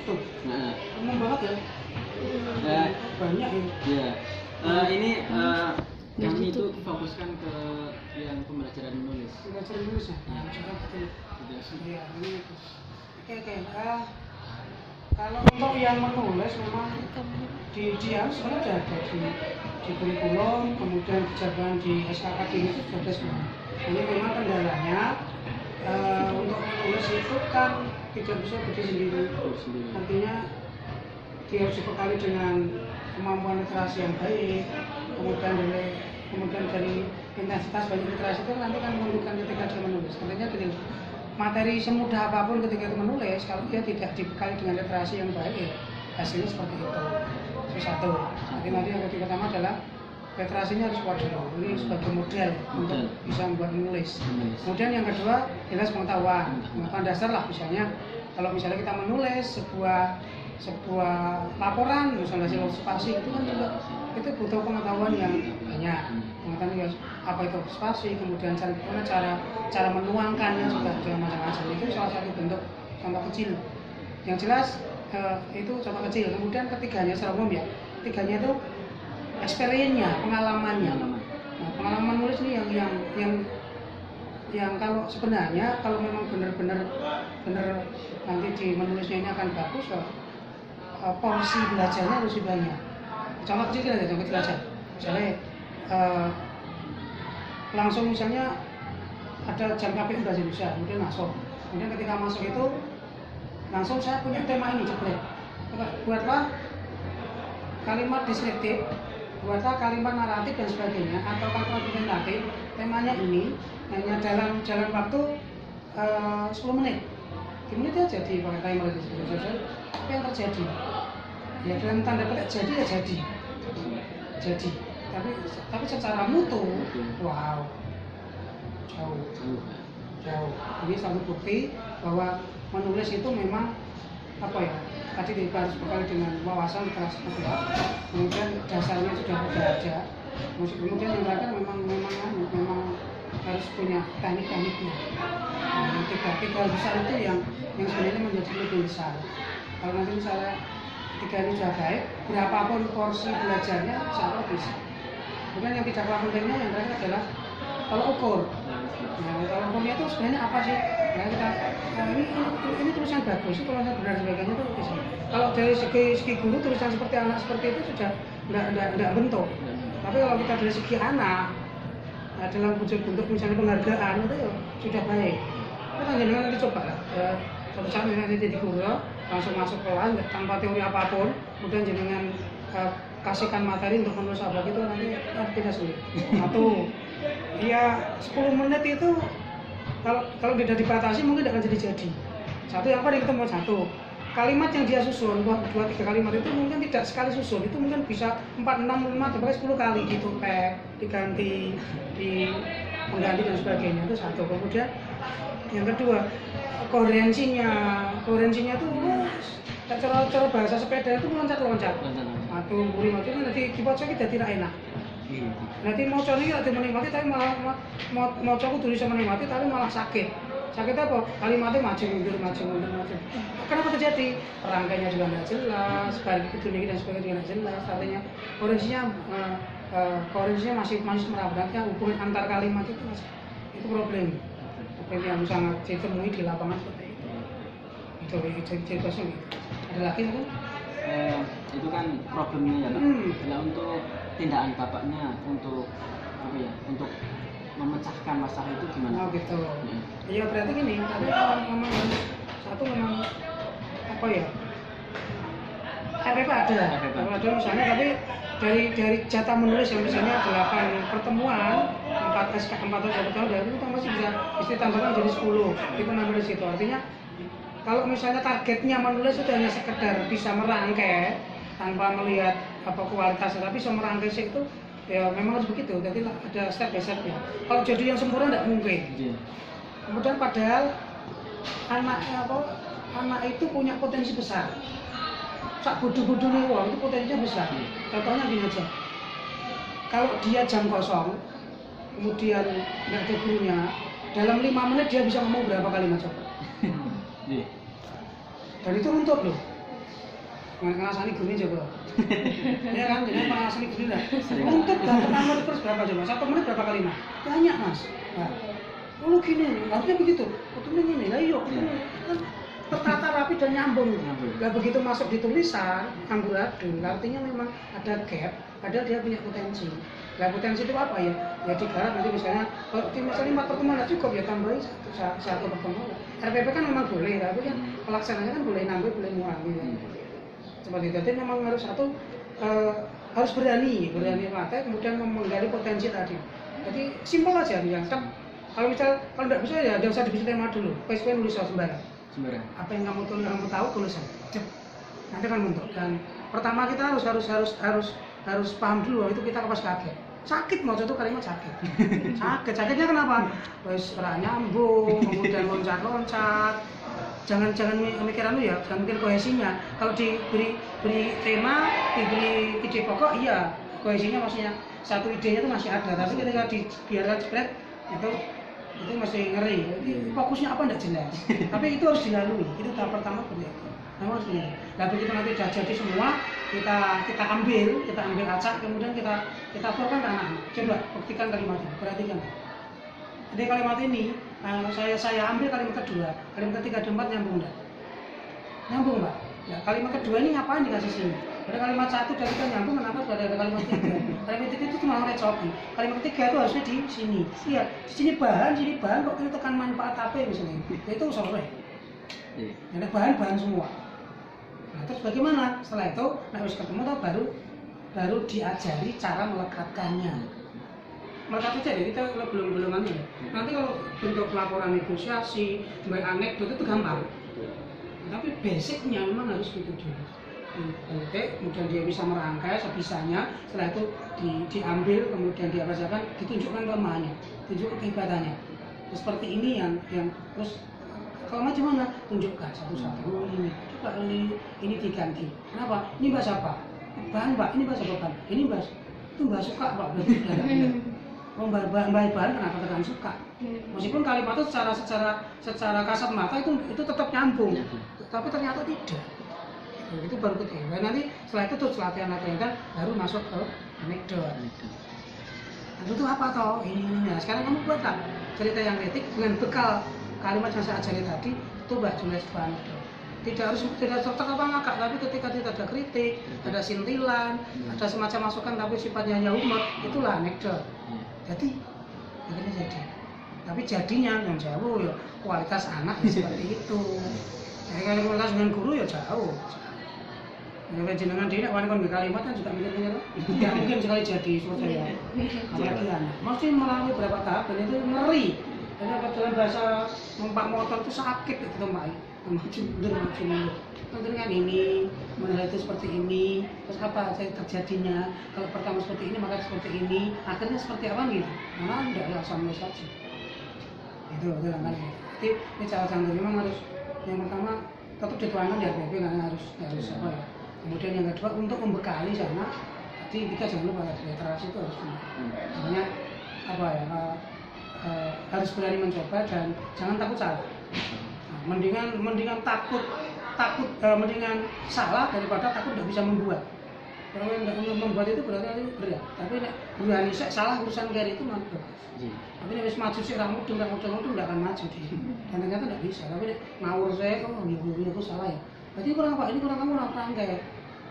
tuh. Umum banget ya. Banyak ini. Iya. Ini kami itu fokuskan ke yang pembelajaran menulis. Pembelajaran menulis ya. Iya, ini terus. Oke. Kalau untuk yang menulis memang di sebenarnya ada di kurikulum, kemudian dijabarkan di SKK itu sudah ada semua. Ini memang kendalanya untuk menulis itu kan tidak bisa berdiri sendiri. Artinya dia harus dibekali dengan kemampuan literasi yang baik, kemudian dari intensitas banyak literasi itu nanti kan menentukan ketika dia menulis. Artinya gini, materi semudah apapun ketika itu menulis, kalau dia tidak dibekali dengan literasi yang baik, hasilnya seperti itu. Itu satu. Nanti yang pertama adalah literasinya harus kuat dulu. Ini sebagai model untuk bisa membuat menulis. Kemudian yang kedua jelas pengetahuan dasar lah, misalnya kalau misalnya kita menulis sebuah laporan, misalnya hasil observasi itu kan juga itu butuh pengetahuan yang banyak. Pengetahuan apa itu observasi, kemudian cara menuangkannya juga macam-macam. Itu salah satu bentuk contoh kecil. Yang jelas itu contoh kecil. Kemudian ketiganya secara umum ya. Ketiganya itu experience-nya, pengalamannya. Nah, pengalaman menulis ini yang kalau sebenarnya kalau memang benar nanti di menulisnya ini akan bagus, porsi belajarnya harus banyak. Contoh kecil aja. Misalnya langsung misalnya ada jam KPU bahasa Indonesia, kemudian masuk. Kemudian ketika masuk itu langsung saya punya tema ini jebret. Buatlah kalimat deskriptif, buatlah kalimat naratif dan sebagainya atau kalimat argumentatif. Temanya ini hanya dalam jalan waktu 10 menit. 10 menit aja pakai timer di situ. Apa yang terjadi? Ya dalam tanda petik jadi ya jadi. Tapi secara mutu, wow, jauh. Ini satu bukti bahwa menulis itu memang apa ya? Tadi harus bekali dengan wawasan literasi kuat, kemudian dasarnya sudah ada. Kemudian yang terakhir memang harus punya teknik-tekniknya. Nah, tiga besar itu yang sebenarnya menjadi lebih besar. Kalau nanti misalnya tiga ini sudah baik, berapapun porsi belajarnya insya Allah bisa. Kemudian yang tidak kalah pentingnya yang terakhir adalah tolak ukur. Nah, tolak ukurnya itu sebenarnya apa sih? Nah, ini tulisan bagus, tulisan benar sebagainya itu bisa. Kalau dari segi guru tulisan seperti anak seperti itu sudah tidak bentuk. Tapi kalau kita dari segi anak, nah, dalam bentuk misalnya penghargaan itu ya sudah baik. Kita jangan nanti coba lah. Suatu saat nanti jadi guru langsung masuk kelas tanpa teori apapun, kemudian jenengan kasihkan materi untuk menulis apa gitu nanti tidak sulit. Satu, ya 10 menit itu kalau tidak dibatasi mungkin tidak akan jadi. Satu yang paling ketemu satu kalimat yang dia susun, 2-3 kalimat itu mungkin tidak sekali susun, itu mungkin bisa 4-6 sampai 10 kali gitu, diganti, mengganti dan sebagainya. Itu satu. Kemudian yang kedua koherensinya itu cara bahasa sepeda itu loncat-loncat. Atau buri mati nanti dibaca kita tidak enak. Nanti mau coba ini nanti menikmati tapi malah mau coba tulis menikmati tapi malah sakit. Sakit apa? Kalimatnya maju mundur. Kenapa terjadi? Rangkaiannya juga tidak jelas, balik itu dan sebagainya tidak jelas. Artinya koherensinya masih merabraknya, hubungan antar kalimat itu problem yang sangat ditemui di lapangan seperti itu. Itu ada lagi mungkin? Itu kan problemnya ya Pak. Nah, untuk tindakan Bapaknya untuk apa ya? Untuk memecahkan masalah itu gimana? Oh gitu. Iya berarti gini, tadi memang satu memang apa ya? RPP ada misalnya, tapi dari jatah menulis yang misalnya 8 pertemuan, 4 SK, 4 tahun dari itu masih bisa ditambahkan jadi 10. Itu namanya situ. Artinya kalau misalnya targetnya menulis itu hanya sekedar bisa merangkai tanpa melihat apa kualitasnya, tapi bisa merangkai itu ya memang harus begitu. Jadi ada step by step ya. Kalau jadi yang sempurna tidak mungkin. Kemudian padahal anak itu punya potensi besar. Sak bodoh-bodoh nih wong itu potensinya besar. Contohnya gini aja. Kalau dia jam kosong, kemudian nggak ada gurunya, dalam 5 menit dia bisa ngomong berapa kalimat coba. Dan itu runtut loh. ngerasani gurune coba. Ya kan, jadi ngerasani gurune lah. Untuk pertama terus berapa coba? 1 menit berapa kalimat? Banyak mas. Nah, lu gini, harusnya begitu. Betul ini, lah iya. Kan tertata rapi dan nyambung. Nah begitu masuk di tulisan amburadul, artinya memang ada gap, padahal dia punya potensi. Nah potensi itu apa ya? Ya digarap nanti misalnya, kalau misalnya 4 pertemuan nggak cukup ya tambahin satu pertemuan. RPP kan memang boleh, tapi kan pelaksananya kan boleh nambah, boleh ngurangi. Ya. Seperti itu. Jadi memang harus harus berani pakai, kemudian menggali potensi tadi. Jadi simpel aja dia. Kan kalau nggak bisa ya jangan usah dibikin tema dulu. PSP nulis sembarang. Apa yang kamu tahu tulis aja. Nanti kan bentuk. Dan pertama kita harus paham dulu itu kita pas kaget. Sakit mau itu kalimat sakit. Sakitnya kenapa? Wes ora nyambung, kemudian loncat-loncat. Jangan mikir ya, jangan mikir kohesinya. Kalau diberi tema, diberi ide pokok iya, kohesinya maksudnya satu idenya itu masih ada, tapi ketika dibiarkan spread itu masih ngeri. Jadi fokusnya apa enggak jelas. Tapi itu harus dilalui. Itu tahap pertama seperti itu. Harus dilalui. Nah begitu nanti sudah jadi semua, kita ambil acak, kemudian kita forkan ke anak-anak. Coba buktikan kalimatnya, perhatikan. Jadi kalimat ini saya ambil kalimat kedua, kalimat ketiga dan keempat nyambung enggak? Nyambung Mbak. Ya, kalimat kedua ini ngapain dikasih sini? Pada kalimat 1 dari kita nyambung, kenapa sudah ada kalimat 3? Kalimat 3 itu cuma ngerecokin. Kalimat 3 itu harusnya di sini. Iya, di sini bahan kok kita tekan manfaat apa misalnya. Ya, itu sore. Ada bahan semua. Nah, terus bagaimana? Setelah itu, harus ketemu tuh baru diajari cara melekatkannya. Melekat aja ya, kita belum ya. Nanti kalau bentuk laporan negosiasi, anekdot itu gampang. Tapi basicnya memang harus gitu dulu. Kemudian dia bisa merangkai sebisanya, setelah itu diambil, kemudian diapasakan, ditunjukkan kelemahannya, tunjukkan kehebatannya. Terus seperti ini yang terus kalau macam mana? Tunjukkan satu-satu. Oh ini, coba ini diganti. Kenapa? Ini bahasa apa? Bahan Mbak, ini bahasa apa? Ini bahasa itu Mbak suka Mbak. Mbak bahan kenapa tekan suka? Meskipun kalimat itu secara kasat mata itu tetap nyambung, tapi ternyata tidak. Itu baru ketiga. Nanti setelah itu terus latihan baru masuk ke anekdot. Itu apa toh? Ini. Nah, sekarang kamu buatlah cerita yang etik dengan bekal kalimat yang saya ajari tadi. Coba tulis anekdot. Tidak serta apa ngakak, tapi ketika tidak ada kritik, ada sintilan, ada semacam masukan tapi sifatnya hanya humor, itulah anekdot. Jadi, begini jadi. Tapi jadinya yang jauh ya kualitas anak ya seperti itu. Jadi kalau kualitas dengan guru ya jauh. Kalau jenengan dia kan kalimat kan juga mikir-mikir, tidak mungkin sekali jadi surat saya. Apalagi anak, mesti melalui beberapa tahap dan itu ngeri. Dan dalam bahasa numpak motor itu sakit itu Mbak. Maju mundur. Tentunya ini, menilai itu seperti ini, terus apa terjadinya? Kalau pertama seperti ini, maka seperti ini, akhirnya seperti apa gitu? Mana tidak sama saja. Itu kan. Jadi ini cara memang harus yang pertama tetap dituangkan di RPP karena harus apa ya. Kemudian yang kedua untuk membekali sana, tadi kita jangan lupa literasi itu harus makanya apa ya harus berani mencoba dan jangan takut salah. Nah, mendingan takut mendingan salah daripada takut tidak bisa membuat. Kalau tidak membuat itu berarti berat. Tapi berani salah urusan kayak itu mah bagus. Tapi nek wis maju sik ra mudeng tidak akan maju dia. Dan ternyata tidak bisa. Tapi ngawur saya aku salah ya. Berarti kurang apa? Ini kurang kamu rangkai.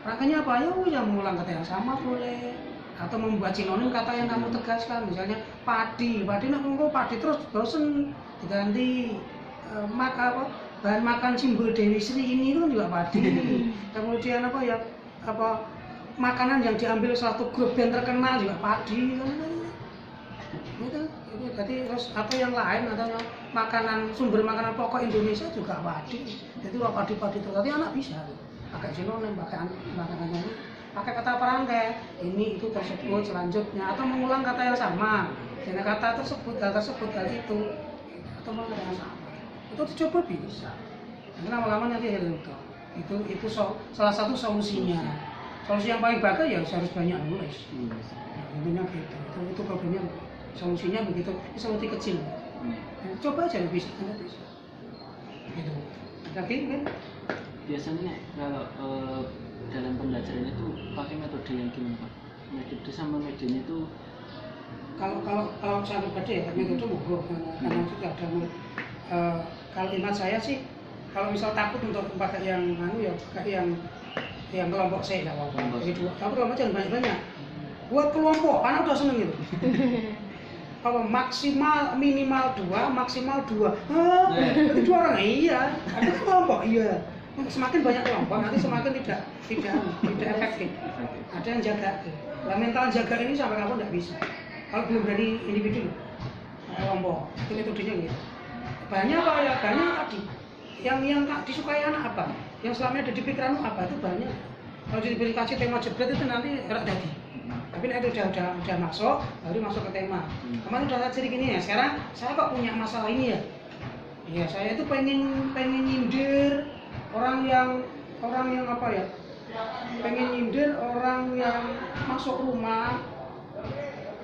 Rangkainya apa? Ya mengulang kata yang sama boleh. Atau membuat sinonim kata yang kamu tegaskan. Misalnya padi nak ngomong padi terus bosen diganti bahan makan simbol Dewi Sri ini itu kan juga padi. Kemudian makanan yang diambil suatu grup band terkenal juga padi. Itu berarti terus apa yang lain atau sumber makanan pokok Indonesia juga padi. Jadi padi terus nanti anak bisa pakai sinonim, pakai kata perangkai ini itu tersebut selanjutnya atau mengulang kata yang sama dengan kata tersebut hal itu atau mengulang yang sama itu dicoba bisa. Nanti lama-lama nanti itu salah satu solusinya. Solusi yang paling bagus ya harus banyak nulis. Intinya gitu. Itu problemnya. Solusinya begitu. Solusi kecil. Coba aja bisa. Gitu. Lagi kan? Biasanya kalau dalam pembelajaran itu pakai metode yang gimana Pak? Metode sama medianya itu kalau saya pribadi ya metode monggo karena itu ada kalau imat saya sih kalau misal takut untuk pakai yang ya pakai yang kelompok C nggak apa-apa. Jadi dua, tapi kelompok jangan banyak-banyak. Buat kelompok, anak udah seneng gitu. Kalau maksimal minimal 2, maksimal 2. Itu orang iya, ada kelompok iya. Semakin banyak kelompok nanti semakin tidak efektif. Ada yang jaga. Lah mental jaga ini sampai kapan nggak bisa. Kalau belum berani individu, kelompok itu metodenya gitu. Banyak apa ya? Banyak tadi. Yang disukai anak apa? Yang selama ada di pikiranmu apa itu banyak. Kalau dikasih tema jebret itu nanti gerak jadi. Tapi itu udah masuk, baru masuk ke tema. Kemarin udah saya cerita gini ya. Sekarang saya kok punya masalah ini ya. Iya, saya itu pengen nyindir orang yang apa ya? Pengen nyindir orang yang masuk rumah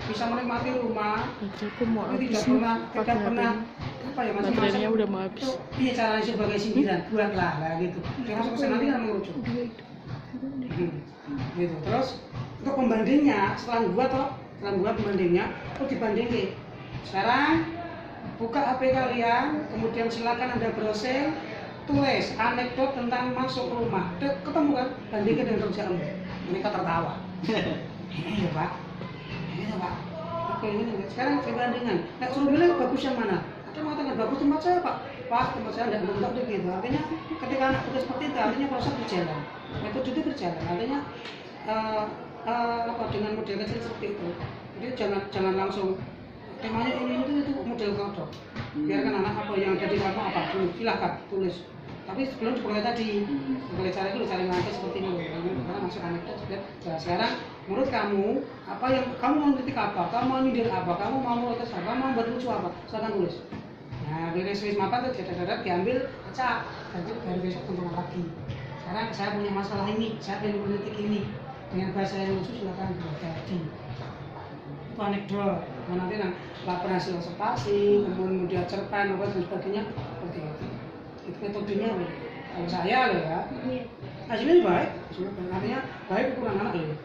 bisa menikmati rumah, tapi tidak pernah apa ya baterainya udah mau habis. Iya caranya sebagai sindiran, buatlah gitu. Dia masuk ke sana nanti kan mengerucut. Gitu. Terus untuk pembandingnya setelah gua pembandingnya, terus dibandingin. Sekarang buka HP kalian, kemudian silakan Anda browsing, tulis anekdot tentang masuk rumah. Ketemu kan? Bandingkan dengan kerjaanmu. Mereka tertawa. Iya Pak. Iya Pak. Oke ini. Sekarang saya bandingkan. Nah, suruh bilang bagus yang mana? Ada mengatakan bagus tempat saya Pak. Pak tempat saya tidak mentok gitu. Artinya ketika anak putus seperti itu, artinya proses berjalan. Metode itu berjalan. Artinya dengan model kecil seperti itu. Jadi jangan langsung temanya ini itu model kodok. Biarkan anak apa yang ada di kamu apa dulu silakan tulis. Tapi sebelum seperti tadi, mulai cara itu cari nangkep seperti ini. Karena masuk anekdot sudah. Nah, sekarang menurut kamu apa yang kamu mau kritik apa? Kamu mau nyindir apa? Kamu mau protes apa? Kamu mau buat lucu apa? Silakan tulis. Nah, beres mapa tuh dadat diambil, baca, nanti baru besok ketemu lagi. Sekarang saya punya masalah ini, saya pengen mengkritik ini. Dengan bahasa yang lucu silakan jadi. Itu anekdot. Nanti laporan hasil observasi, kemudian cerpen, apa dan sebagainya seperti itu. Itu metodenya kalau saya loh ya. Hasilnya baik, artinya baik ukuran anak loh.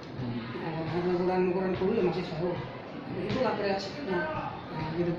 Ukuran guru ya masih jauh. Itulah kreasinya. Nah, gitu.